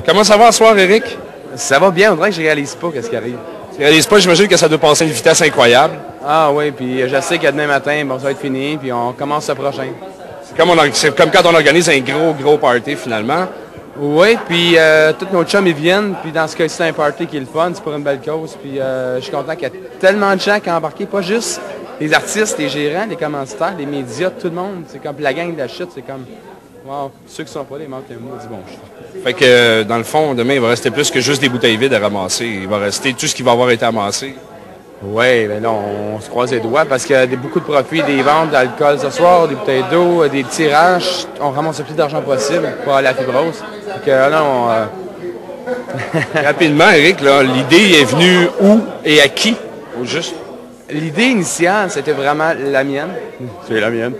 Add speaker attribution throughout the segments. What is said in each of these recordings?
Speaker 1: Comment ça va ce soir, Éric?
Speaker 2: Ça va bien, on dirait que je réalise pas qu'est-ce qui arrive.
Speaker 1: Tu réalises pas, j'imagine que ça doit passer à une vitesse incroyable.
Speaker 2: Ah oui, puis je sais que demain matin, bon, ça va être fini, puis on commence le prochain.
Speaker 1: C'est comme quand on organise un gros party, finalement.
Speaker 2: Oui, puis tous nos chums, ils viennent, puis dans ce cas-ci, c'est un party qui est le fun, c'est pour une belle cause, puis je suis content qu'il y ait tellement de gens qui ont embarqué, pas juste les artistes, les gérants, les commanditaires, les médias, tout le monde. C'est comme la gang de la chute, c'est comme, wow, ceux qui sont pas là, ils manquent un mot, du bon chute.
Speaker 1: Fait que, dans le fond, demain, il va rester plus que juste des bouteilles vides à ramasser. Il va rester tout ce qui va avoir été amassé.
Speaker 2: Oui, mais là, on se croise les doigts parce qu'il y a beaucoup de profits, des ventes d'alcool ce soir, des bouteilles d'eau, des tirages. On ramasse le plus d'argent possible pour aller à la fibrose. Donc là,
Speaker 1: Rapidement, Éric, l'idée est venue où et à qui? Au juste.
Speaker 2: L'idée initiale, c'était vraiment la mienne.
Speaker 1: C'est la mienne.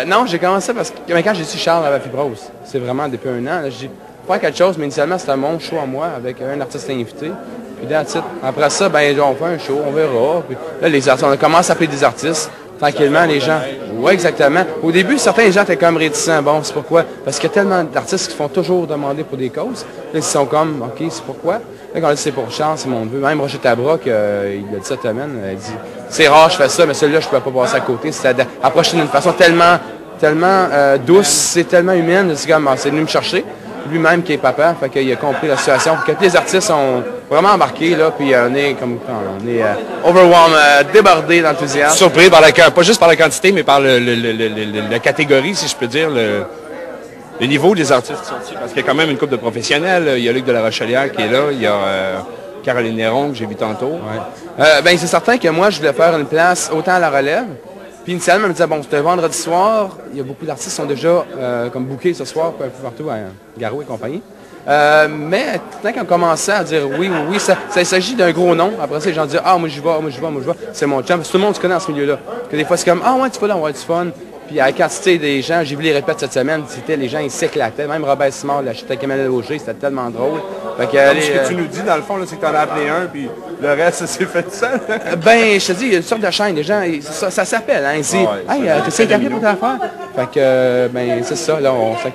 Speaker 2: Non, j'ai commencé parce que quand j'ai su Charles à la fibrose, c'est vraiment depuis un an, j'ai dit, faire quelque chose, mais initialement, c'était mon show à moi avec un artiste invité. Puis là, après ça, ben, on fait un show, on verra. Puis là, les artistes, on commence à appeler des artistes. Tranquillement, les gens. Oui, exactement. Au début, certains gens étaient comme réticents. Bon, c'est pourquoi? Parce qu'il y a tellement d'artistes qui font toujours demander pour des causes. Là, ils sont comme, OK, c'est pourquoi? Là, quand on dit c'est pour Charles, c'est mon neveu. Même Roger Tabra, il a dit cette semaine, il dit, c'est rare, je fais ça, mais celui-là, je ne peux pas passer à côté. C'est approché d'une façon tellement douce, c'est tellement humaine. C'est comme, c'est venu me chercher. Lui-même qui est papa, fait qu'il a compris la situation. Que tous les artistes sont vraiment embarqués, là, puis on est overwhelmed, débordés d'enthousiasme.
Speaker 1: Surpris par pas juste par la quantité, mais par la catégorie, si je peux dire, le niveau des artistes qui sont ici. Parce qu'il y a quand même une couple de professionnels. Il y a Luc de la Rochelière qui est là, il y a Caroline Néron, que j'ai vu tantôt.
Speaker 2: Ouais. Ben, c'est certain que moi, je voulais faire une place autant à la relève. Puis initialement, elle me disait, bon, c'était vendredi soir, il y a beaucoup d'artistes qui sont déjà comme bookés ce soir, un peu partout à Garou et compagnie. Mais quand on commençait à dire oui, ça s'agit d'un gros nom. Après ça, les gens disaient, ah, moi j'y vais, c'est mon chum. Parce que tout le monde se connaît dans ce milieu-là. Que des fois, c'est comme, ah ouais, tu vas là, on va avoir du fun. Puis à la quantité des gens, j'ai vu les répètes cette semaine, c'était les gens, ils s'éclataient. Même Robert Simard, la chute avec Emmanuel Auger, c'était tellement drôle.
Speaker 1: Fait que, ce que tu nous dis, dans le fond, c'est que tu en as appelé un, puis le reste, c'est fait seul.
Speaker 2: Ben, je te dis, il y a une sorte de chaîne. Les gens, ça s'appelle. Hein, ils disent, hey, t'es interviewé pour ta affaire? Fait que, ben, c'est ça, là, on s'est